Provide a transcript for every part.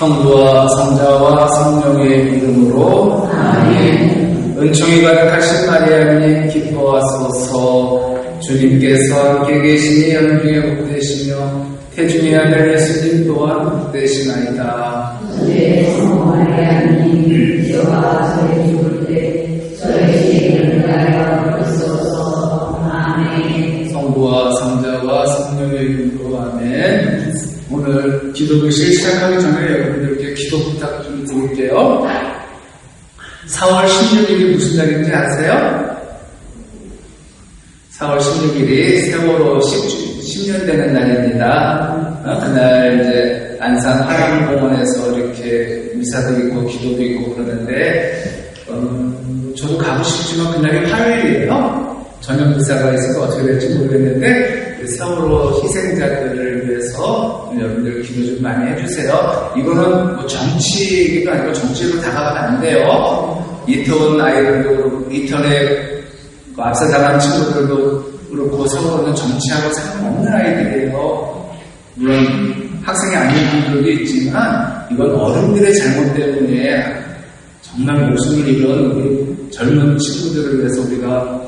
성부와 성자와 성령의 이름으로 아멘. 은총이 가득하신 마리아님 기뻐하소서. 주님께서 함께 계시니 연중에 복되시며 태중의 아들 예수님 또한 복되시나이다. 주의 성모 마리아님 저와 저희 죽을 때 저희 죄를 위하여 비추소서. 아멘. 성부와 성자와 성령의 이름으로 아멘. 오늘 기도교실 시작하기 전에 여러분들께 기도 부탁 좀 드릴게요. 4월 16일이 무슨 날인지 아세요? 4월 16일이 세월호 10년 되는 날입니다. 그날 이제 안산 하랑공원에서 이렇게 미사도 있고 기도도 있고 그러는데 저도 가고 싶지만 그날이 화요일이에요. 저녁 미사가 있어서 어떻게 될지 모르겠는데 세월호 희생자들을 위해서 여러분들 기도 좀 많이 해주세요. 이거는 뭐 정치도 아니고 정치로 다가가면 안 돼요. 이태원 아이들도 이태원에 앞서 나간 친구들도 그렇고 세월호는 정치하고 상관없는 아이들이에요. 물론 학생이 아닌 분들도 있지만 이건 어른들의 잘못 때문에 정말 목숨을 잃은 우리 젊은 친구들을 위해서 우리가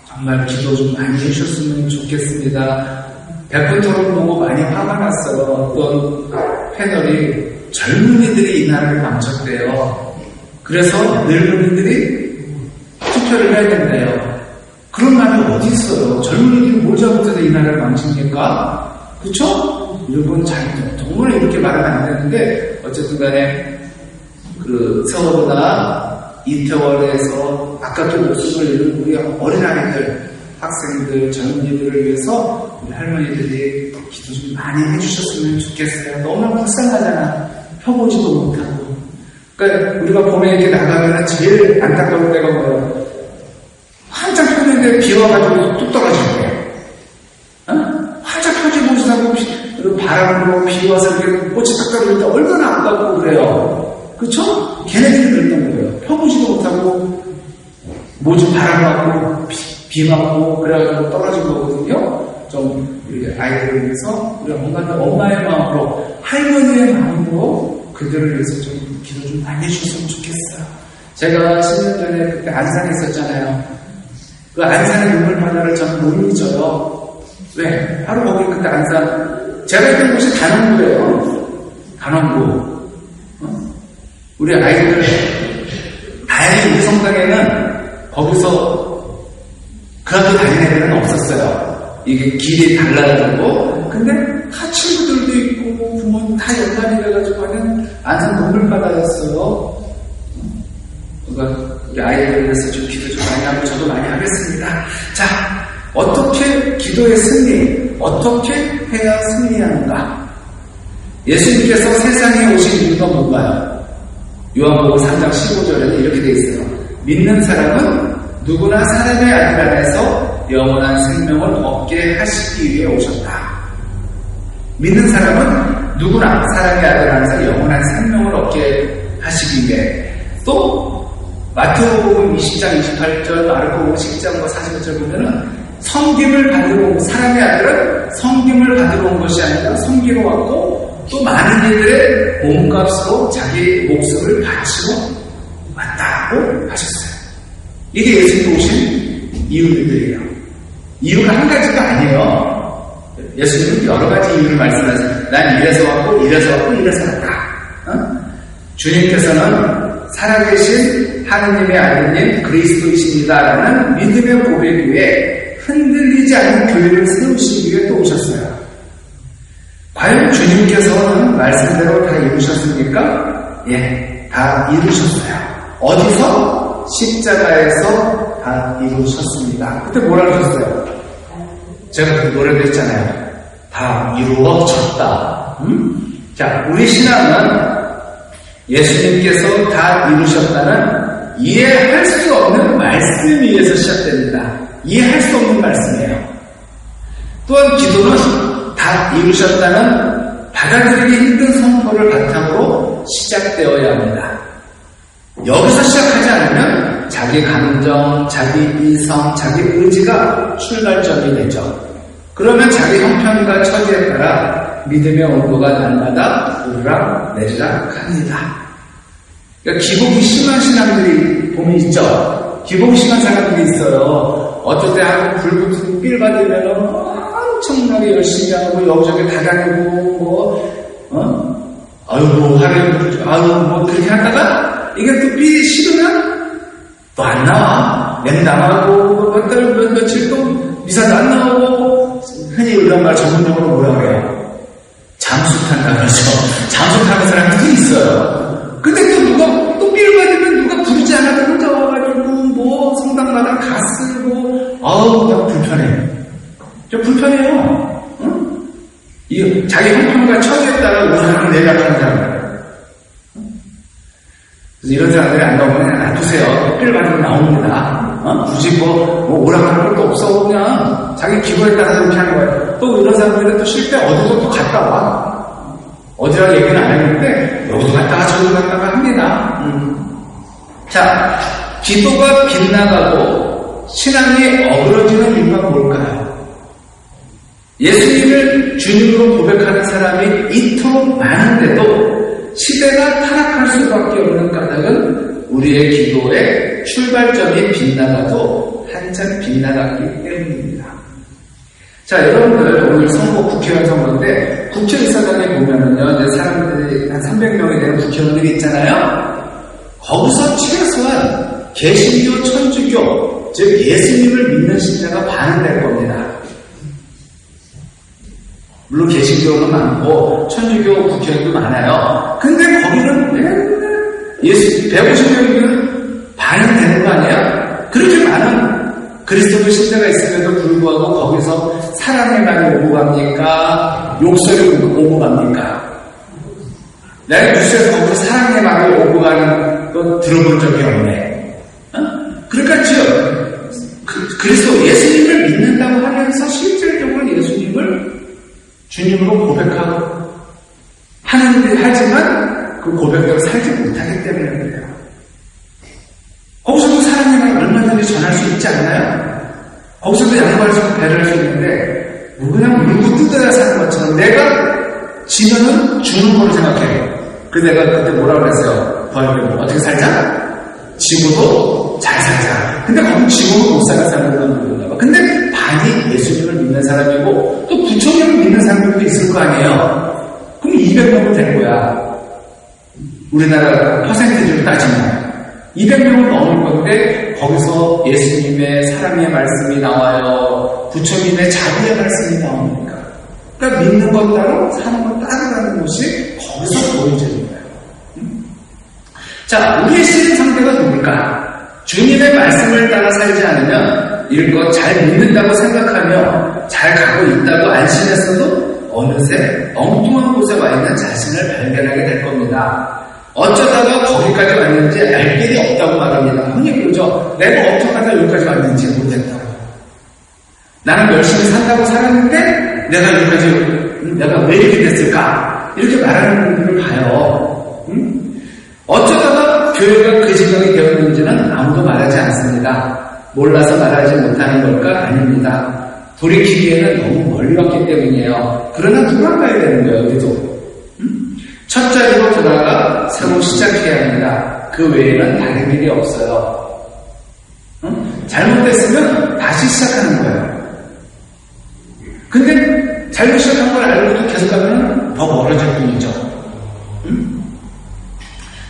정말 기도 좀 많이 해주셨으면 좋겠습니다. 100분 토론 보고 많이 화가 났어요. 어떤 패널이 젊은이들이 이 나라를 망쳤대요. 그래서 늙은이들이 투표를 해야 된대요. 그런 말이 어디 있어요? 젊은이들이 뭘 잘못해서 이 나라를 망칩니까? 그쵸? 이건 정말 이렇게 말하면 안 되는데 어쨌든 간에 그 세월호나 이태원에서 아깝게 목숨을 잃은 우리 어린아이들, 학생들, 젊은이들을 위해서 우리 할머니들이 기도 좀 많이 해주셨으면 좋겠어요. 너무나 불쌍하잖아. 펴보지도 못하고. 그러니까 우리가 봄에 이렇게 나가면 제일 안타까울 때가 뭐예요? 한참 폈는데 비 와가지고 뚝 떨어지는 거예요. 어? 활짝 펴지고 있다고 바람으로 비 와서 이렇게 꽃이 딱 떨어질 때 얼마나 아깝고 그래요. 그쵸? 걔네들이 그랬던 거예요. 펴보지도 못하고, 모두 바람 맞고, 비 맞고, 그래가지고 떨어진 거거든요. 좀, 우리 아이들을 위해서, 우리 엄마의 마음으로, 할머니의 마음으로, 그들을 위해서 좀 기도 좀 많이 해주셨으면 좋겠어요. 제가 10년 전에 그때 안산에 있었잖아요. 그 안산의 눈물 바다를 저는 못 잊어요. 왜? 바로 거기 그때 안산, 제가 있던 곳이 단원구예요. 단원구. 우리 아이들, 다행히 우리 성당에는 거기서 그 학교 다니는 애들은 없었어요. 이게 길이 달라가지고. 근데 다 친구들도 있고, 부모님 다 연관이 돼가지고 하는 안산 눈물바다였어요. 그러니까 우리 아이들을 위해서 좀 기도 좀 많이 하고 저도 많이 하겠습니다. 자, 어떻게 기도의 승리, 어떻게 해야 승리하는가? 예수님께서 세상에 오신 이유가 뭔가요? 요한복음 3장 15절에는 이렇게 되어 있어요. 믿는 사람은 누구나 사람의 아들 안에서 영원한 생명을 얻게 하시기 위해 오셨다. 믿는 사람은 누구나 사람의 아들 안에서 영원한 생명을 얻게 하시기 위해. 또 마태복음 20장 28절, 마르코복음 10장 40절 보면은 섬김을 받으러 온 사람의 아들은 섬김을 받으러 온 것이 아니라 섬기러 왔고 또 많은 이들의 몸값으로 자기 목숨을 바치고 왔다고 하셨어요. 이게 예수님 오신 이유들이에요. 이유가 한 가지가 아니에요. 예수님은 여러 가지 이유를 말씀하세요. 난 이래서 왔고 이래서 왔고 이래서 왔다. 주님께서는 살아계신 하느님의 아들님 그리스도이십니다라는 믿음의 고백 위에 흔들리지 않는 교회를 세우시기 위해 또 오셨어요. 과연 주님께서는 말씀대로 다 이루셨습니까? 예, 다 이루셨어요. 어디서? 십자가에서 다 이루셨습니다. 그때 뭐라 하셨어요? 제가 그 노래도 했잖아요. 다 이루어졌다. 자, 우리 신앙은 예수님께서 다 이루셨다는 이해할 수 없는 말씀 위에서 시작됩니다. 이해할 수 없는 말씀이에요. 또한 기도는 다 이루셨다는 받아들이기 힘든 선포를 바탕으로 시작되어야 합니다. 여기서 시작하지 않으면 자기 감정, 자기 이성, 자기 의지가 출발점이 되죠. 그러면 자기 형편과 처지에 따라 믿음의 온도가 날마다 오르락내리락 합니다. 그러니까 기복이 심한 신앙들이 보면 있죠. 기복이 심한 사람들이 있어요. 어떨 때 하고 불 붙고 삘 받으면 엄청나게 열심히 하고 여기저기 다 다니고 그렇게 하다가 이게 또 삘이 식으면 또 안 나와. 냉담하고 며칠 또 미사도 안 나오고, 흔히 우리가 말 전문용어로 뭐라고 해요? 잠수 탄다 그러죠. 잠수 타는 사람들이 있어요. 근데 또 삘 받으면 누가 부르지 않아도 혼자 와가지고 성당마다 가 쓰고 그냥 불편해. 좀 불편해요. 응? 자기 형편과 처지에 따라 우상을 내려가는 사람들. 이런 사람들이 안 나오면 그냥 놔두세요. 삘 받으면 나옵니다. 굳이 오락하는 것도 없어. 그냥 자기 기분에 따라서 이렇게 하는 거예요. 또 이런 사람들은 또 쉴 때 어디서 또 갔다 와. 어디라고 얘기는 안 했는데 여기도 갔다가 저기도 갔다가 합니다. 자, 기도가 빗나가고 신앙이 어그러지는 이유가 뭘까요? 예수님을 주님으로 고백하는 사람이 이토록 많은데도 시대가 타락할 수밖에 없는 까닭은 우리의 기도의 출발점이 빗나가도 한참 빗나갔기 때문입니다. 자, 여러분들 오늘 선거 국회의원 선거인데 국회의사당에 보면은요, 이제 사람들이 한 300명이 되는 국회의원들이 있잖아요. 거기서 최소한 개신교, 천주교, 즉 예수님을 믿는 신자가 반은 될 겁니다. 물론 개신교는 많고 천주교 국회의원도 많아요. 근데 거기는 맨날 예수 150명이면 반은 되는 거 아니에요? 그렇게 많은 그리스도 신자가 있음에도 불구하고 거기서 사랑의 말이 오고 갑니까? 욕설이 오고 갑니까? 내가 뉴스에서 거기서 사랑의 말이 오고 가는 거 들어본 적이 없네. 그러니까 그리스도 예수님을 믿는다고 하면서 실질적으로 예수님을 주님으로 고백하고 하지만 그 고백대로 살지 못하기 때문에 그래요. 거기서도 사랑의 말을 얼마든지 전할 수 있지 않나요? 거기서도 양보할 수 있고 배려할 수 있는데 그냥 물고 뜯어야 사는 것처럼 내가 지면은 주는 걸로 생각해요. 그래서 내가 그때 뭐라고 그랬어요? 부활되면 어떻게 살자? 지고도 잘 살자. 근데 거기 지고도 못 사는 사람들은 모르나 봐. 근데 반이 예수님을 믿는 사람이고 또 부처님을 믿는 사람들도 있을 거 아니에요. 그럼 200명은 된 거야. 우리나라 퍼센티지를 따지면 200명은 넘을 건데 거기서 예수님의 사랑의 말씀이 나와요. 부처님의 자비의 말씀이 나옵니까? 그러니까 믿는 것 따로 사는 것 따로라는 것이 거기서 보여지는 거예요. 자, 우리의 신앙 상대가 누굴까? 주님의 말씀을 따라 살지 않으면 이런 잘 믿는다고 생각하며 잘 가고 있다고 안심했어도 어느새 엉뚱한 곳에 와 있는 자신을 발견하게 될 겁니다. 어쩌다가 거기까지 왔는지 알 길이 없다고 말합니다. 흔히 그러죠. 내가 어떻게 하다 여기까지 왔는지 모르겠다고. 나는 열심히 산다고 살았는데 내가 왜 이렇게 됐을까? 이렇게 말하는 분들을 봐요. 어쩌다가 교회가 그 지경이 되었는지는 아무도 말하지 않습니다. 몰라서 말하지 못하는 걸까? 아닙니다. 돌이키기에는 너무 멀리 왔기 때문이에요. 그러나 돌아가야 되는 거예요, 우리도. 첫 자리로 돌아가 새로 시작해야 합니다. 그 외에는 다른 길이 없어요. 잘못됐으면 다시 시작하는 거예요. 근데 잘못 시작한 걸 알고도 계속 가면 더 멀어질 뿐이죠.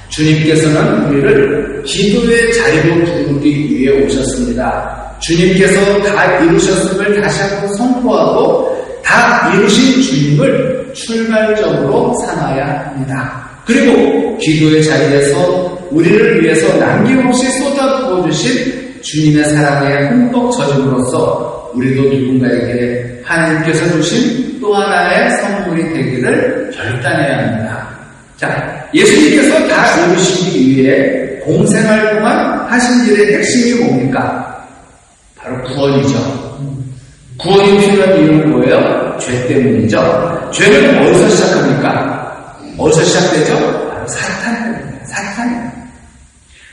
주님께서는 우리를 기도의 자리로 부르기 위해 오셨습니다. 주님께서 다 이루셨음을 다시 한번 선포하고 다 이루신 주님을 출발점으로 삼아야 합니다. 그리고 기도의 자리에서 우리를 위해서 남김없이 쏟아부어주신 주님의 사랑에 흠뻑 젖음으로써 우리도 누군가에게 하나님께서 주신 또 하나의 선물이 되기를 결단해야 합니다. 자, 예수님께서 다 이루시기 위해 공생활 동안 하신 일의 핵심이 뭡니까? 바로 구원이죠. 구원이 필요한 이유는 뭐예요? 죄 때문이죠. 죄는 어디서 시작합니까? 어디서 시작되죠? 바로 사탄 때문이에요. 사탄.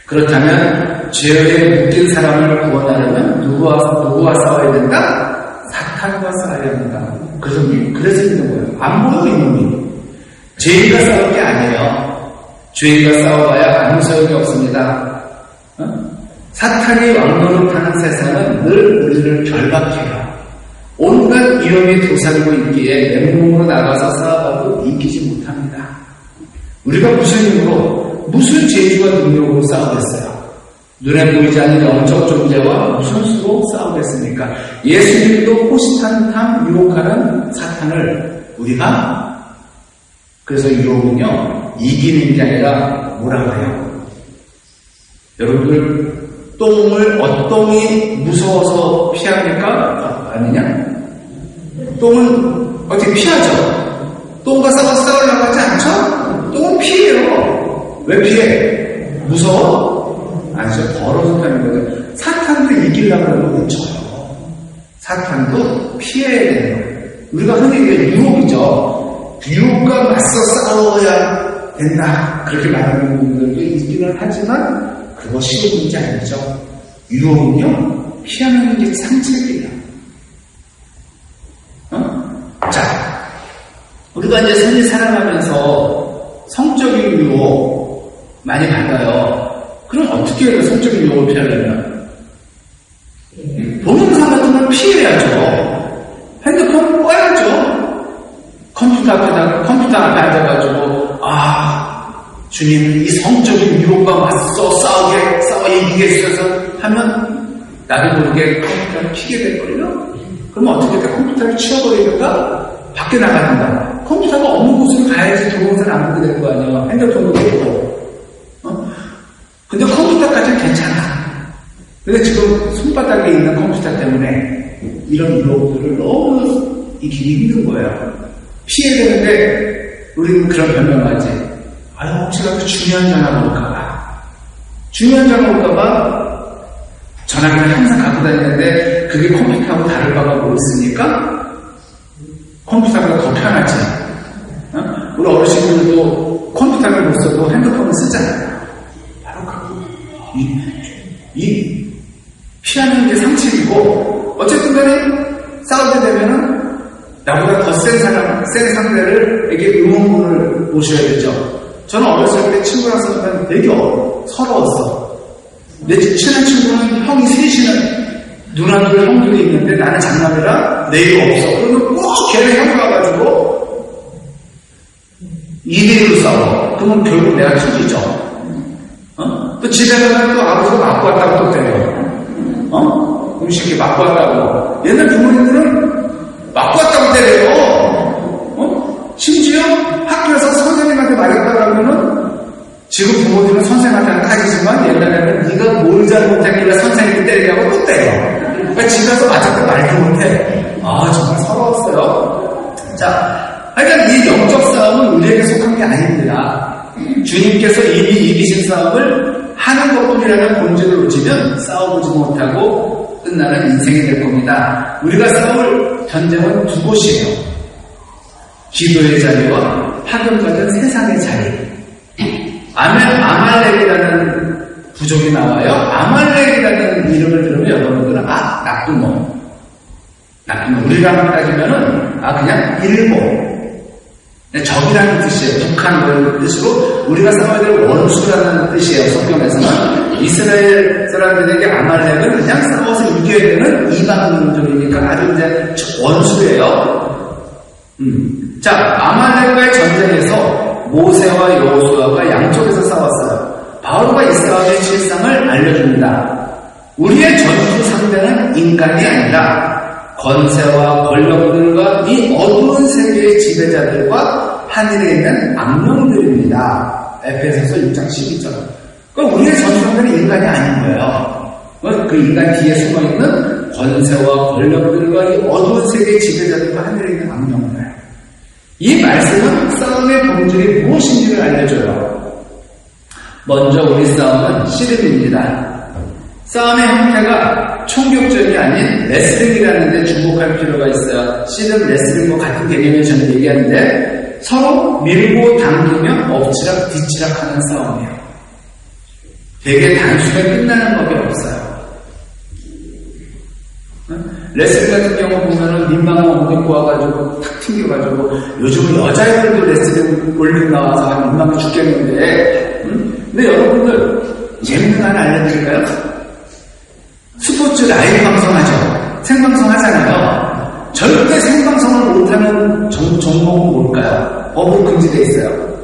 그렇다면 죄에 묶인 사람을 구원하려면 누구와 싸워야 된다? 사탄과 싸워야 된다. 그래서 믿는 거예요. 안 보여, 이놈이. 죄인과 싸울 게 아니에요. 죄인과 싸워봐야 아무 소용이 없습니다. 사탄이 왕노릇하는 세상은 늘 우리를 결박해요. 온갖 위험이 도사리고 있기에 맨몸으로 나가서 싸워봐도 이기지 못합니다. 우리가 무슨 힘으로, 무슨 재주와 능력으로 싸우겠어요? 눈에 보이지 않는 영적 존재와 무슨 수로 싸우겠습니까? 예수님도 호시탄탄 유혹하는 사탄을 우리가, 그래서 유혹은요, 이기는 게 아니라 뭐라 그래요? 여러분들, 어똥이 무서워서 피합니까? 아니냐? 똥은 어떻게 피하죠? 똥과 싸우려고 하지 않죠? 똥은 피해요. 왜 피해? 무서워? 아니죠. 더러워서 피하는 거예요. 사탄도 이기려고 하면 못 쳐요. 사탄도 피해야 되는 거예요. 우리가 흔히 유혹이죠. 유혹과 맞서 싸워야 된다. 그렇게 말하는 분들도 있기는 하지만 그것이 문제 아니죠. 유혹은요, 피하는 게 상책이에요. 자, 우리가 이제 선이 살아가면서 성적인 유혹 많이 받아요. 그럼 어떻게 해요, 성적인 유혹을 피하려면? 동영상 같은 걸 피해야죠. 핸드폰 꺼야죠. 컴퓨터 앞에 앉아가지고, 주님은 이 성적인 유혹과 맞서 싸워 이기겠어서 하면 나도 모르게 컴퓨터를 키게 될걸요? 그럼 어떻게 돼? 컴퓨터를 치워버리니까 밖에 나가는다. 컴퓨터가 없는 곳으로 가야지 동영상을 안 보게 될 거 아니에요. 핸드폰도 되고. 근데 컴퓨터까지는 괜찮아. 근데 지금 손바닥에 있는 컴퓨터 때문에 이런 유혹들을 너무 이기기 힘든 거예요. 피해야 되는데 우리는 그런 변명하지. 혹시라도 중요한 전화가 올까봐. 중요한 전화가 올까봐 전화기를 항상 갖고 다니는데 그게 컴퓨터하고 다를 바가 뭐 있으니까 컴퓨터보다 더 편하지. 우리 어르신들도 컴퓨터를 못 써도 핸드폰을 쓰잖아요. 바로 이 피하는 게 상책이고, 어쨌든 간에 싸우게 되면은 나보다 더 센 상대에게 응원군을 모셔야 되죠. 저는 어렸을 때 친구랑 싸우면 되게 서러웠어. 내 친한 친구는 형이 셋이는 누나들 형들이 있는데 나는 장남이라 내일 없어. 그러면 꼭 걔네 형이 와가지고 2대1로 싸워. 그러면 결국 내가 터지죠. 또 집에 가면 또 아버지가 맞고 왔다고 또 때려. 음식이 맞고 왔다고. 옛날 부모님들은 맞고 왔다고 때려요. 심지어 학교에서 선생님한테 말했다고 하면은 지금 부모님은 선생님한테는 따지지만 옛날에는 네가 뭘 잘못했길래 선생님이 때리냐고 또 때려. 그러니까 집에서 맞았다 말도 못해. 정말 서러웠어요. 자, 하여간 이 영적 싸움은 우리에게 속한 게 아닙니다. 주님께서 이미 이기신 싸움을 하는 것뿐이라는 본질을 놓치면 싸워보지 못하고 끝나는 인생이 될 겁니다. 우리가 싸울 전쟁은 두 곳이에요. 기도의 자리와 파견받은 세상의 자리. 아말렉이라는 부족이 나와요. 아말렉이라는 이름을 들으면 여러분들은 나쁜 놈. 우리랑 따지면은 그냥 일본. 적이라는 뜻이에요. 북한 뜻으로 우리가 싸워야 될 원수라는 뜻이에요. 성경에서는 이스라엘 사람들에게 아말렉은 그냥 싸워서 이겨야 되는 이방 민족이니까 아주 이제 원수예요. 자, 아말렉과의 전쟁에서 모세와 여호수아가 양쪽에서 싸웠어요. 바울과 이 싸움의 실상을 알려줍니다. 우리의 전투 상대는 인간이 아니라 권세와 권력들과 이 어두운 세계의 지배자들과 하늘에 있는 악령들입니다. 에베소서 6장 12절. 그러니까 우리의 전투 상대는 인간이 아닌 거예요. 그 인간 뒤에 숨어있는 권세와 권력들과 이 어두운 세계의 지배자들과 하늘에 있는 악령들. 이 말씀은 싸움의 본질이 무엇인지를 알려줘요. 먼저 우리 싸움은 씨름입니다. 싸움의 형태가 총격전이 아닌 레슬링이라는 데 주목할 필요가 있어요. 씨름, 레슬링과 같은 개념을 저는 얘기하는데 서로 밀고 당기며 엎치락 뒤치락 하는 싸움이에요. 되게 단순하게 끝나는 법이 없어요. 레슬링 같은 경우 보면은 민망한 옷 입고 와가지고 탁 튕겨가지고 요즘 여자애들도 레슬링 올림 나와서 민망해 죽겠는데 근데 여러분들 재밌는 거 하나 알려드릴까요? 스포츠 라이브 방송하죠. 생방송 하잖아요. 절대 생방송을 못하는 종목은 뭘까요? 법으로 금지되어 있어요.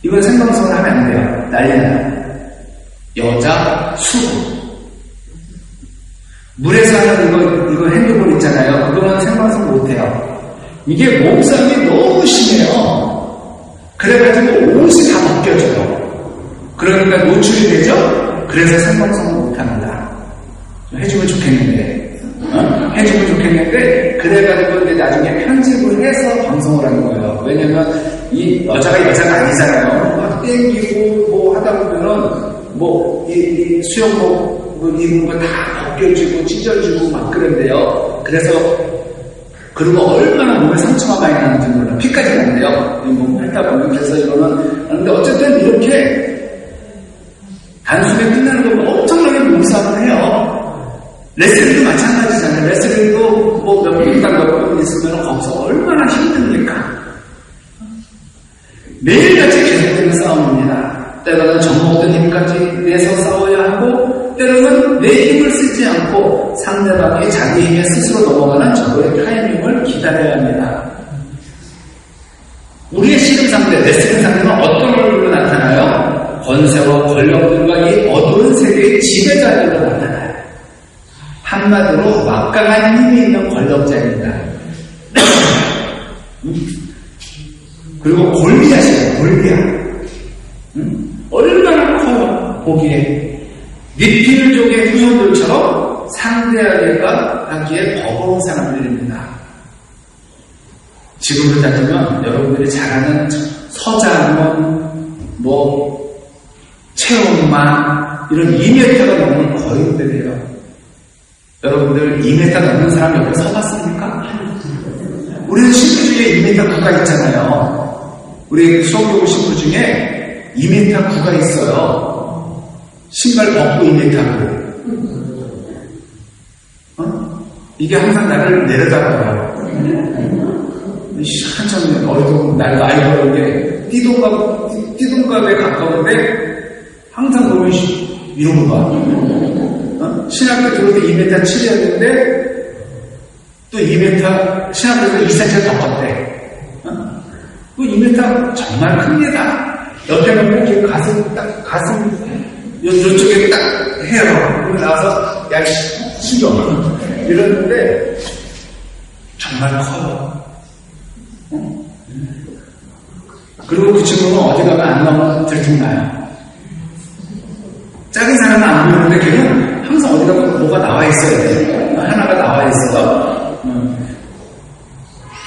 이건 생방송을 하면 안 돼요. 난리나요. 여자 수구. 물에서 하는 이거 핸드볼 있잖아요. 그거는 생방송 못해요. 이게 몸싸움이 너무 심해요. 그래가지고 옷이 다 벗겨져요. 그러니까 노출이 되죠? 그래서 생방송을 못합니다. 좀 해주면 좋겠는데. 해주면 좋겠는데, 그래가지고 이제 나중에 편집을 해서 방송을 하는 거예요. 왜냐면, 이 여자가 아니잖아요. 막 땡기고, 뭐 하다 보면은, 이 수영복, 입은 거 다 벗겨지고, 찢어지고 막 그런데요. 그래서, 그리고 얼마나 몸에 상처가 많이 나는지 몰라요. 피까지 나는데요. 뭐 하다 보면, 그래서 이거는, 근데 어쨌든 이렇게, 단순히 끝나는 건 엄청나게 몸싸움을 해요. 레슬링도 마찬가지잖아요. 레슬링도 몇 분당 몇 분 있으면 거기서 얼마나 힘듭니까? 매일같이 계속되는 싸움입니다. 때로는 정복된 힘까지 내서 싸워야 하고, 때로는 내 힘을 쓰지 않고 상대방이 자기 힘에 스스로 넘어가는 저거의 타이밍을 기다려야 합니다. 우리의 씨름 상대, 레슬링 상대는 어떤 얼굴로 나타나요? 권세와 권력들과 이 어두운 세계의 지배자들로 나타나요. 한마디로 막강한 힘이 있는 권력자입니다. 그리고 골리앗이에요. 골리앗. 얼마나 커요. 보기에. 니필족의 후손들처럼 상대하기가 하기에 버거운 사람들입니다. 지금으로 따지면 여러분들이 잘 아는 서장훈, 최원만 이런 2m가 넘는 거인들이에요. 여러분들 2m 넘는 사람 옆에 서봤습니까? 우리는 신부 중에 2m 9가 있잖아요. 우리 수업교구 신부 중에 2m 9가 있어요. 신발 벗고 2m고. 이게 항상 나를 내려다봐요. 한참 어리도 나이도 아이돌인데 띠동갑에 가까운데 항상 보면 이러고 봐. 신학교 들어올 때 2m 7이었는데 또 2m 신학교에서 2cm 더 컸대. 그 2m 정말 큽니다. 옆에 보면 가슴 이쪽에 딱 해요. 그러고 나와서 야 신경 이러는데 정말 커요. 그리고 그 친구는 어디 가면 안 나오면 들통나요. 작은 사람은 안 보이는데 걔는 항상 어디 가면 뭐가 나와 있어야 돼. 하나가 나와 있어요.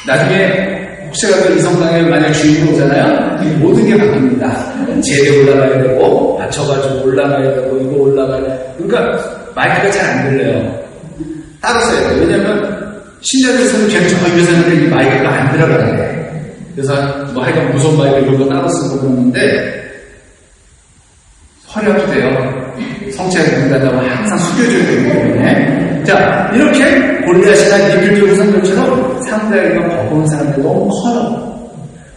나중에 혹시라도 이 성당에 만약 주인이 오잖아요. 모든 게 바뀝니다. 제대 올라가야 되고 받쳐가지고 올라가야 되고 이거 올라가야 되고 그러니까 마이크가 잘 안 들려요. 따로 써야 돼요. 왜냐면 신자들에서는 걔는 저 입에서 하는데 이 마이크가 안 들어가는데 그래서 하여간 무선 마이크 이런 거 따로 쓰고 그러는데 허리 아프대요. 성체가 된다고 항상 숙여줘야 되기 때문에. 자, 이렇게 골리앗이나 니필족 후손들처럼 상대하기가 버거운 사람들이 너무 커요.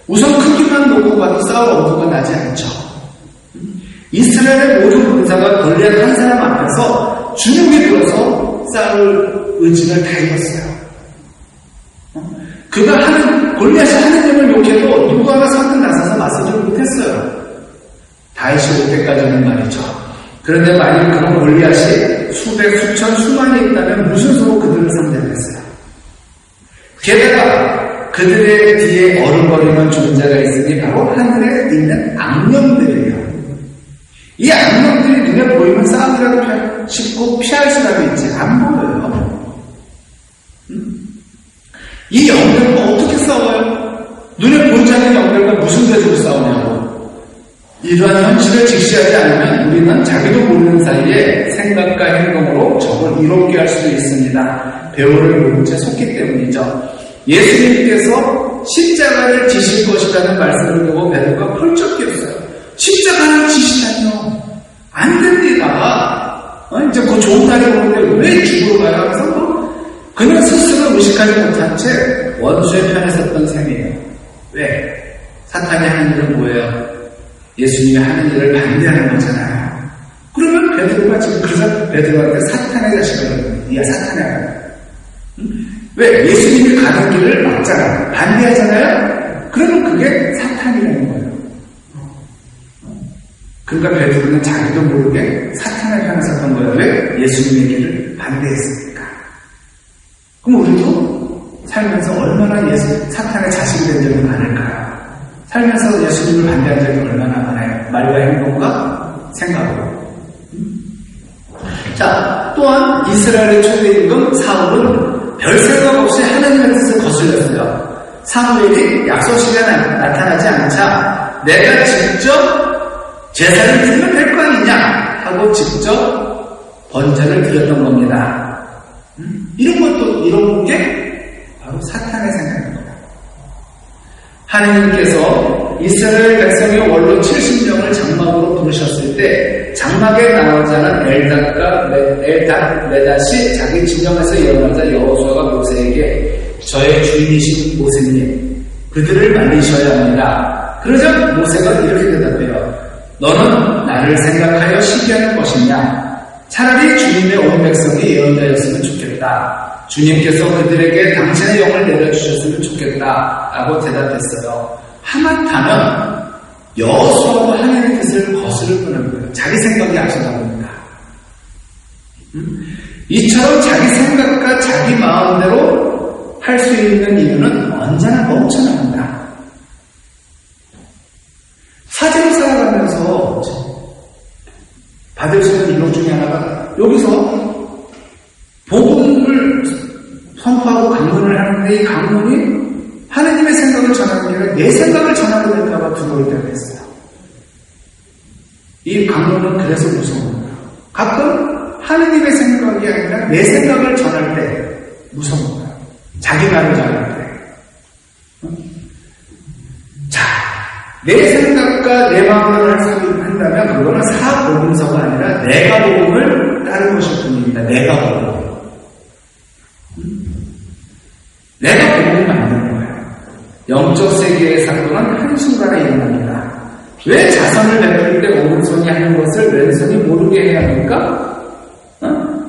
우선 크기만 놓고 봐도 싸울 엄두가 나지 않죠. 이스라엘의 모든 군사가 골리앗 한 사람 앞에서 주눅이 들어서 싸울 의지를 다 입었어요. 그가 골리앗이 하느님을 욕해도 누구 하나 선뜻 나서서 맞서지 못했어요. 다윗이 올 때까지는 말이죠. 그런데 만약 그런 골리앗이 수백, 수천, 수만이 있다면 무슨 수로 그들을 상대했어요. 게다가 그들의 뒤에 어른거리는 존재가 있으니 바로 하늘에 있는 악령들이에요. 이 악령들이 눈에 보이면 싸움이라도 쉽고 피할 수라도 있지 안 보여요. 이 영들과 어떻게 싸워요? 눈에 보이지 않는 영들과 무슨 대적으로 싸우냐고. 이러한 현실을 직시하지 않으면 우리는 자기도 모르는 사이에 생각과 행동으로 적을 이롭게 할 수도 있습니다. 배우를 모른 채 속기 때문이죠. 예수님께서 십자가를 지실 것이라는 말씀을 두고 베드로가 펄쩍 뛰었어요. 십자가를 지시다뇨. 안 됩니다. 이제 곧 좋은 날이 오는데 왜 죽으러 가요? 그래서 그는 스스로 의식하지 못한 채 원수의 편에 섰던 셈이에요. 왜? 사탄이 하는 일은 뭐예요? 예수님이 하는 일을 반대하는 거잖아요. 그러면 베드로가 지금 그래서 베드로한테 사탄의 자식을 네가 사탄의 아들. 왜? 예수님이 가는 길을 막잖아요. 반대하잖아요. 그러면 그게 사탄이라는 거예요. 그러니까 베드로는 자기도 모르게 사탄의 편에 섰던 거예요. 왜? 예수님의 길을 반대했으니까. 그럼 우리도 살면서 얼마나 사탄의 자식이 된 적이 많을까요? 살면서 예수님을 반대한 적이 얼마나 많아요? 말과 행동과 생각으로. 자, 또한 이스라엘의 초대 임금 사울은 별 생각 없이 하나님의 뜻을 거슬렸어요. 사무엘이 약속시간에 나타나지 않자 내가 직접 제사를 드리면 될 거 아니냐 하고 직접 번제를 드렸던 겁니다. 이런 게 바로 사탄의 생각입니다. 하느님께서 이스라엘 백성의 원로 70명을 장막으로 부르셨을 때 장막에 나온 자는 엘닷 메닷이 자기 진영에서 일어나자 여호수아가 모세에게 저의 주인이신 모세님 그들을 말리셔야 합니다. 그러자 모세가 이렇게 대답해요. 너는 나를 생각하여 시기하는 것이냐? 차라리 주님의 온 백성이 예언자였으면 좋겠다. 주님께서 그들에게 당신의 영을 내려주셨으면 좋겠다. 라고 대답했어요. 하마터면 여호수아도 하나님의 뜻을 거스를 뻔한 거예요. 자기 생각이 앞서다 봅니다. 이처럼 자기 생각과 자기 마음대로 할 수 있는 이유는 언제나 멈춰나간다. 사제로 살아가면서 받을 수 있는 이유 중에 하나가 여기서 복음을 선포하고 강론을 하는데 이 강론이 하느님의 생각을 전하는 게 아니라 내 생각을 전하게 될까봐 두려울 때가 있어요. 이 강론은 그래서 무서운 거예요. 가끔 하느님의 생각이 아니라 내 생각을 전할 때 무서운 거예요. 자기 말을 전할 때. 자, 내 생각과 내 마음대로 한다면 그거는 사복음서가 아니라 내가 복음을 따르는 것일 뿐입니다. 내가 복음. 내가 복음을 만드는 거예요. 영적 세계의 사건은 한순간에 일어납니다. 왜 자선을 베풀 때 오른손이 하는 것을 왼손이 모르게 해야 합니까?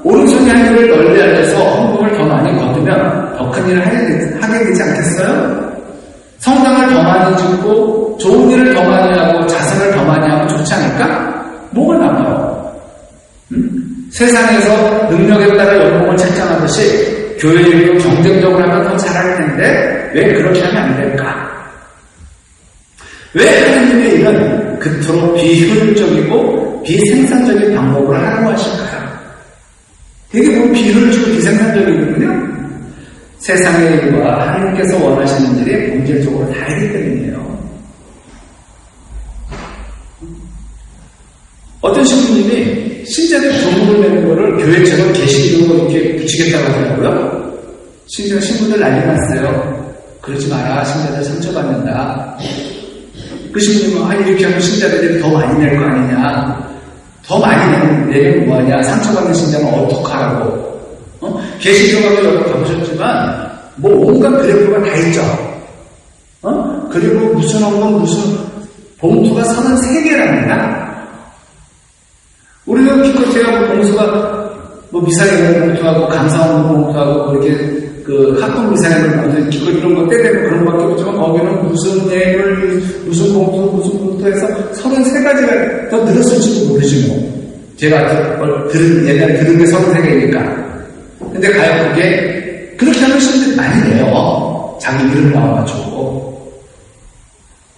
오른손이 하는 일을 널리 알려서 헌금을 더 많이 거두면 더 큰 일을 하게 되지 않겠어요? 성당을 더 많이 짓고 좋은 일을 더 많이 하고 자선을 더 많이 하면 좋지 않을까? 뭐가 남아요? 세상에서 능력에 따라 연봉을 책정하듯이 교회 일도 경쟁적으로 하면 더 잘할 텐데 왜 그렇게 하면 안 될까? 왜 하나님의 일은 그토록 비효율적이고 비생산적인 방법으로 하라고 하실까요? 되게 비효율적이고 비생산적이거든요. 세상의 일과 하나님께서 원하시는 일이 본질적으로 다르기 때문이에요. 어떤 신부님이 신자들 종목을 내는 거를 교회처럼 게시기로 이렇게 붙이겠다고 하더라고요. 신부들 난리 났어요. 그러지 마라. 신자들 상처받는다. 그 신부님은 이렇게 하면 신자들이 더 많이 낼 거 아니냐. 더 많이 내면 뭐하냐. 상처받는 신자는 어떡하라고. 게시기로가도 여러 가보셨지만 뭐 온갖 그래프가 다 있죠. 그리고 무슨 봉투가 33개랍니다. 우리가 기껏해야 봉투가 미사일 봉투하고 감사원 봉투하고 그렇게 학급 미사일 봉투 기껏 이런 거 떼대고 그런 밖에 없지만 거기는 무슨 뇌물 무슨 봉투해서 33가지가 더 늘었을지도 모르지 뭐. 제가 예전에 들은 게 33개니까. 근데 과연 그게 그렇게 하는 신들이 많이 내요. 자기 이름 나와가지고.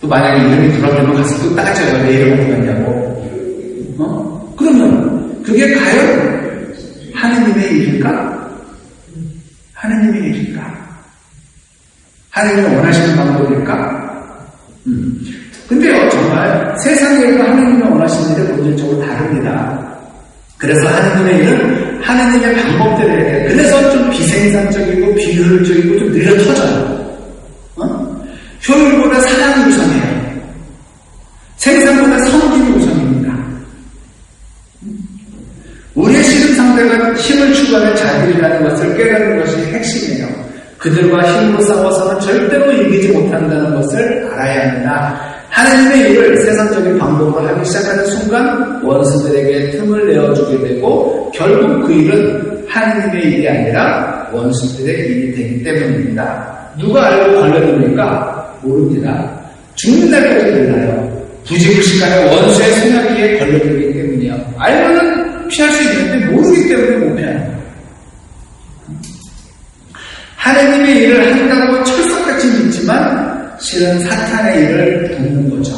또 만약에 이름이 들어가면 가서 또 따져요. 내 이름 어디 갔냐고. 그러면 그게 과연 하느님의 일일까? 하느님의 일일까? 하느님이 원하시는 방법일까? 근데요, 정말 세상의 일과 하느님이 원하시는 일은 본질적으로 다릅니다. 그래서 하느님의 일은 하느님의 방법대로 해야 돼요. 그래서 좀 비생산적이고 비효율적이고 좀 느려 터져요. 효율보다 사랑이 우선이에요. 생산보다 섬김이 우선입니다. 우리의 씨름 상대가 출발의 자들이라는 것을 깨닫는 것이 핵심이에요. 그들과 힘으로 싸워서는 절대로 이기지 못한다는 것을 알아야 합니다. 하나님의 일을 세상적인 방법으로 하기 시작하는 순간 원수들에게 틈을 내어주게 되고 결국 그 일은 하나님의 일이 아니라 원수들의 일이 되기 때문입니다. 누가 알고 걸려듭니까? 모릅니다. 죽는 날까지 몰라요. 부지불식간에 원수의 소나기에 걸려들기 때문이에요. 알고는 피할 수 있는데 모르기 때문에 못 피해요. 하나님의 일을 한다고 철석같이 믿지만 실은 사탄의 일을 돕는 거죠.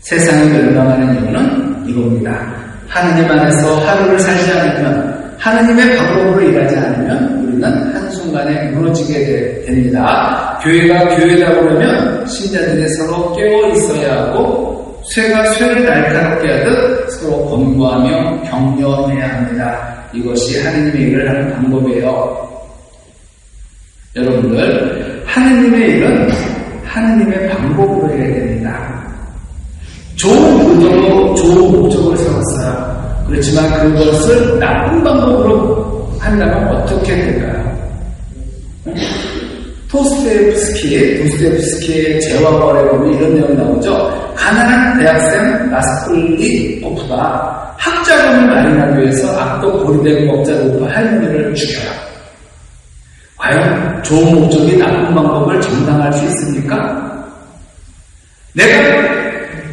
세상이 멸망하는 이유는 이겁니다. 하나님 안에서 하루를 살지 않으면, 하나님의 방법으로 일하지 않으면 우리는 한순간에 무너지게 됩니다. 교회가 교회다 보면 신자들이 서로 깨어 있어야 하고 쇠가 쇠를 날카롭게 하듯 서로 권고하며 격려해야 합니다. 이것이 하나님의 일을 하는 방법이에요. 여러분들, 하나님의 일은 하나님의 방법으로 해야 됩니다. 좋은 의도로 좋은 목적을 세웠어요. 그렇지만 그것을 나쁜 방법으로 한다면 어떻게 될까요? 도스토옙스키의 재화벌에 보면 이런 내용이 나오죠. 가난한 대학생 라스콜리코프가 학자금을 마련하기 위해서 악도 고리대금 먹자 노파 할머니를 죽여요. 과연 좋은 목적이 나쁜 방법을 정당할 수 있습니까? 내가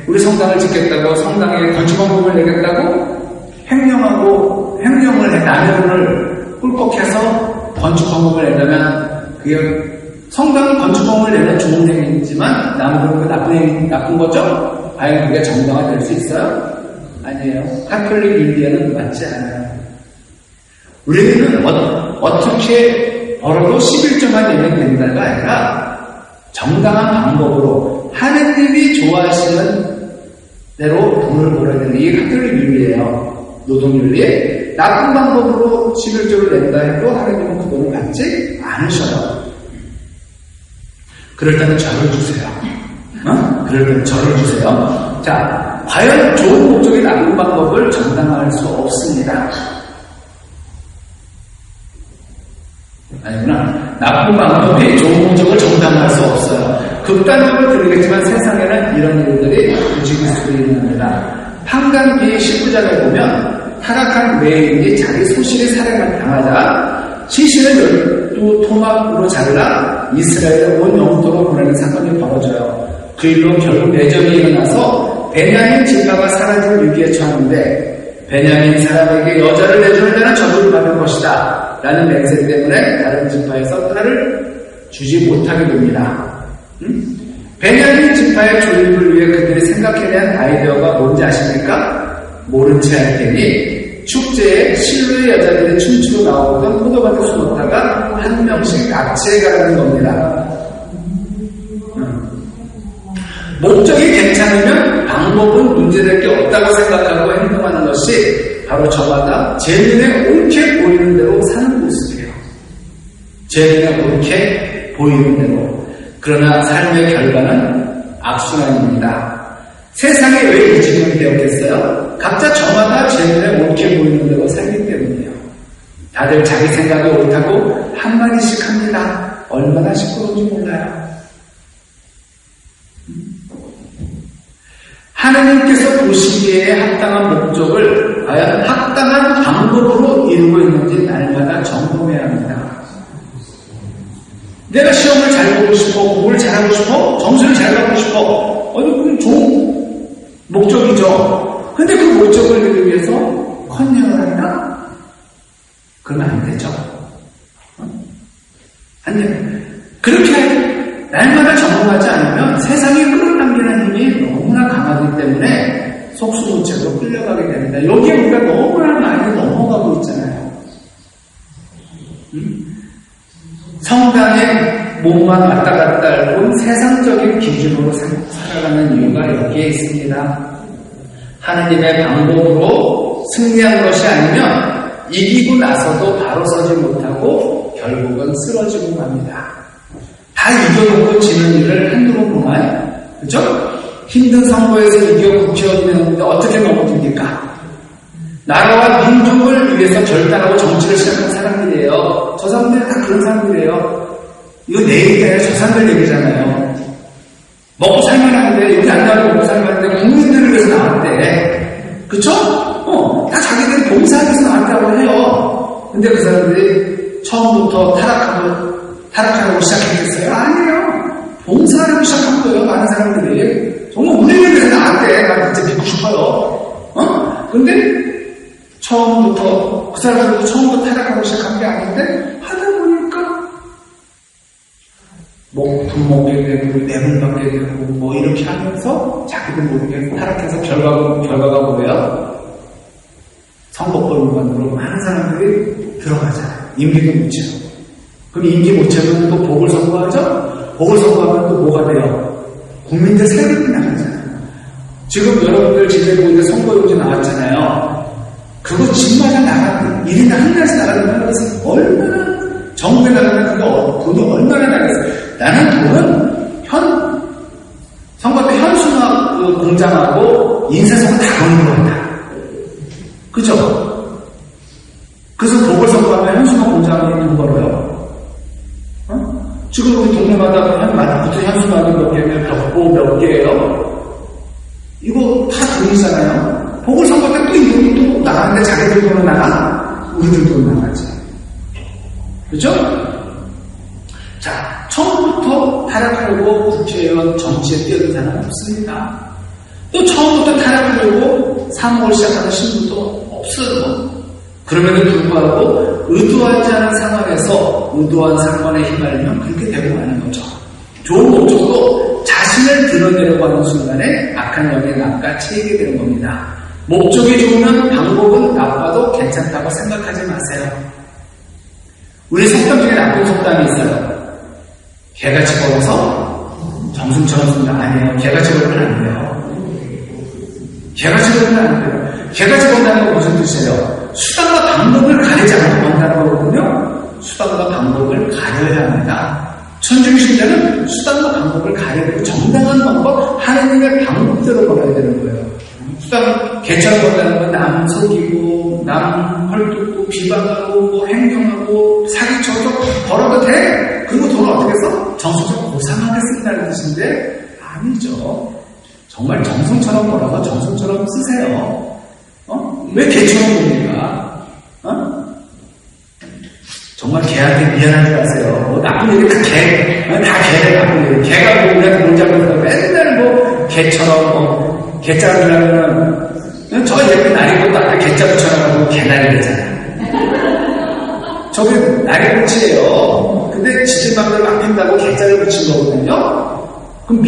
우리 성당을 짓겠다고 성당에 건축 방법을 내겠다고 횡령을 해 남용을 꿀꺽해서 건축 방법을 내려면 그게 성당 건축 방법을 내면 좋은 행위이지만 남용은 그 나쁜 거죠? 과연 그게 정당화 될 수 있어요? 아니에요. 카톨릭 윤리에는 맞지 않아요. 우리는 어떻게 벌어도 11조만 내면 된다가 아니라 정당한 방법으로 하느님이 좋아하시는 대로 돈을 벌어야 되는 게 카톨릭 윤리예요. 노동윤리에 나쁜 방법으로 11조를 낸다 해도 하느님은 그 돈을 받지 않으셔요. 그럴 때는 절을 주세요. 그럴 때는 절을 주세요. 자, 과연 좋은 목적이 나쁜 방법을 정당화할 수 없습니다. 아니구나. 나쁜 방법이 좋은 목적을 정당화할 수 없어요. 극단적으로 들리겠지만 세상에는 이런 일들이 부지기수로 일어납니다. 판관기 19장에 보면 타락한 외인이 자기 소실이 살해를 당하자 시신을 12토막으로 잘라 이스라엘의 온 영토로 보내는 사건이 벌어져요. 그 일로 결국 내전이 일어나서 베냐민 지파가 사라진 위기에 처하는데 베냐민 사람에게 여자를 내주는 자는 저주를 받을 것이다 라는 맹세 때문에 다른 지파에서 딸을 주지 못하게 됩니다. 베냐민 지파의 조립을 위해 그들이 생각해낸 아이디어가 뭔지 아십니까? 모른 채 할 테니 축제에 실루의 여자들이 춤추고 나오거든 포도밭에 숨었다가 한 명씩 납치해 가는 겁니다. 목적이 괜찮으면 방법은 문제될 게 없다고 생각하고 행동하는 것이 바로 저마다 제 눈에 옳게 보이는 대로 사는 모습이에요. 제 눈에 옳게 보이는 대로. 그러나 삶의 결과는 악순환입니다. 세상에 왜 이직이 되었겠어요? 각자 저마다 제 눈에 옳게 보이는 대로 살기 때문이에요. 다들 자기 생각이 옳다고 한마디씩 합니다. 얼마나 시끄러운지 몰라요. 하나님께서 보시기에 합당한 목적을 과연 합당한 방법으로 이루고 있는지 날마다 점검해야 합니다. 내가 시험을 잘 보고 싶어, 공부를 잘하고 싶어, 점수를 잘 받고 싶어. 그건 좋은 목적이죠. 근데 그 목적을 이루기 위해서 컨닝을 한다? 그러면 안 되죠. 안 돼요. 그렇게 날마다 점검하지 않으면 세상이 끌어당기는 힘이 너무나 강하기 때문에 속수무책으로 끌려가게 됩니다. 여기에 우리가 너무나 많이 넘어가고 있잖아요. 성당에 몸만 왔다 갔다 앓고 세상적인 기준으로 살아가는 이유가 여기에 있습니다. 하나님의 방법으로 승리한 것이 아니면 이기고 나서도 바로 서지 못하고 결국은 쓰러지고 맙니다. 다 이겨놓고 지는 일을 한두번 보면, 그죠? 힘든 선거에서 이겨 국회의원이 되는데 어떻게 넘어집니까? 나라와 민족을 선거를 위해서 결단하고 정치를 시작한 사람들이에요. 저 사람들이 다 그런 사람들이에요. 이거 내 얘기 아니라 저 사람들 얘기잖아요. 먹고 살만한데, 여기 안 나오고 먹고 살만한데, 국민들을 위해서 나왔대. 그쵸? 다 자기들이 봉사하기 위해서 나왔다고 해요. 근데 그 사람들이 처음부터 타락하려고 시작했겠어요? 아니에요. 봉사하려고 시작한 거예요, 많은 사람들이. 정말 우리를 위해서 나왔대. 나 진짜 믿고 싶어요. 근데 처음부터, 그 사람들도 처음부터 타락하고 시작한 게 아닌데, 하다 보니까 돈 먹게 되고, 뇌물 받게 되고, 뭐 이렇게 하면서 자기도 모르게 타락해서 결과가 뭐예요? 선거법위반으로 많은 사람들이 들어가잖아요. 임기도 못 채워. 그럼 임기 못 채우면 또 복을 선고하죠? 복을 선고하면 또 뭐가 돼요? 국민들 세금이 나가잖아요. 지금 여러분들 지내고 선거용지 나왔잖아요. 그거 집마다 나가는, 1인당 한 달씩 나가는 것은 얼마나, 정부에 나가는 돈이 얼마나 나겠어요. 나는 돈은 선거 때 현수막 공장하고 인쇄소가 다 거는 겁니다. 그죠? 그래서 보궐선거하면 현수막 공장이 돈 벌어요. 지금 우리 동네마다 붙은 현수막이 몇 개면 몇 개예요? 이거 다 돈이잖아요. 보궐선거 때 또 이름이 또 나가는데 자기들 돈은 나가? 우리들 돈 나가지. 그죠? 자, 처음부터 타락하려고 국회의원 정치에 뛰어든 사람은 없습니다. 또 처음부터 타락하려고 사목을 시작하는 신분도 없어요. 그럼에도 불구하고 의도하지 않은 상황에서 의도한 사건에 휘말리면 그렇게 되고 마는 거죠. 좋은 목적도 자신을 드러내려고 하는 순간에 악한 영에 낚아채게 되는 겁니다. 목적이 좋으면 방법은 나빠도 괜찮다고 생각하지 마세요. 우리 속담 중에 나쁜 속담이 있어요. 개같이 걸어서 정승처럼 쓴다. 아니에요. 개같이 걸으면 안 돼요. 개같이 걸으면 안 돼요. 개같이 건다는 건 무슨 뜻이에요? 수단과 방법을 가리지 않고 건다는 거거든요. 수단과 방법을 가려야 합니다. 천중신자는 수단과 방법을 가리고 정당한 방법, 하나님의 방법대로 걸어야 되는 거예요. 수단, 개처럼 건다는 건 남 속이고, 남 헐뜯고, 비방하고, 뭐 행동하고, 사기쳐도 걸어도 돼? 그리고 돈을 어떻게 써? 정성적으로 고상하게 쓴다는 뜻인데, 아니죠. 정말 정성처럼 걸어서 정성처럼 쓰세요. 왜 개처럼 봅니까? 정말 개한테 미안하지 마세요. 뭐 나쁜 얘기 다 개래 나쁜 얘기. 개가 뭐 우리한테 놀자고 해서 맨날 뭐 개처럼 개자를 하면은 저 예쁜 날이고 앞에 개자 붙여놔가지고 개날이 되잖아요. 저게 날이꽃이에요. 근데 지질맘대로 안 핀다고 개자를 붙인 거거든요. 그럼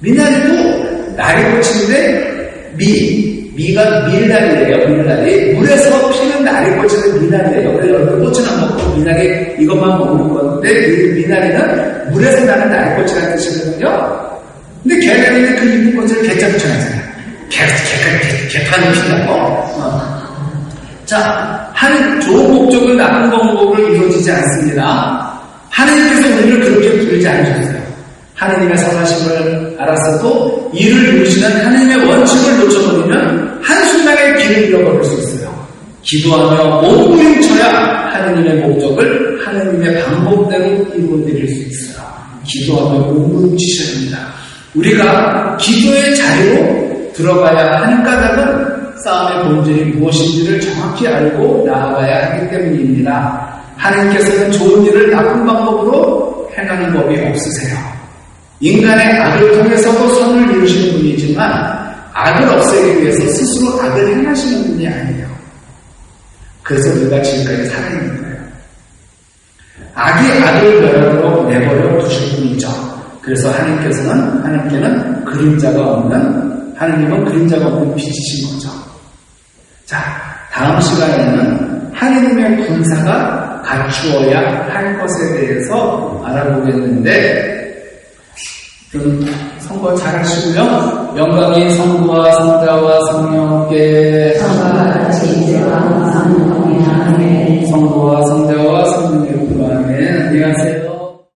미나리도 날이꽃인데 미가 밀날이에요. 밀날이 물에서 피는 날이꽃은 미나리예요. 그래서 꽃은 안 먹고 미나리 이것만 먹는 건데 미나리는 물에서 나는 날이꽃이라는 뜻이거든요. 근데 개나리는 그 있는 꽃을 개자 붙여놨잖아요. 개판을 피다고. 자, 좋은 목적을 나쁜 방법으로 이루어지지 않습니다. 하나님께서 우리를 그렇게 부르지 않으셨어요. 하나님의 선하심을 알았어도 이를 이루시는 하나님의 원칙을 놓쳐버리면 한순간에 길을 잃어버릴 수 있어요. 기도하며 몸부림쳐야 하나님의 목적을 하나님의 방법대로 이루어드릴 수 있어요. 기도하며 몸부림치셔야 합니다. 우리가 기도의 자리로 들어가야 하는 까닭은 싸움의 본질이 무엇인지를 정확히 알고 나아가야 하기 때문입니다. 하나님께서는 좋은 일을 나쁜 방법으로 행하는 법이 없으세요. 인간의 악을 통해서도 선을 이루시는 분이지만 악을 없애기 위해서 스스로 악을 행하시는 분이 아니에요. 그래서 우리가 지금까지 살아있는 거예요. 악이 악을 멸하도록 내버려 두실 분이죠. 그래서 하나님께는 그림자가 없는, 하나님은 그림자가 없는 빛이신 거죠. 자, 다음 시간에는 하나님의 군사가 갖추어야 할 것에 대해서 알아보겠는데, 그럼 선거 잘 하시고요. 영광이 성부와 성자와 성령께 성부와 성자와 성령의 구하면 안녕하세요.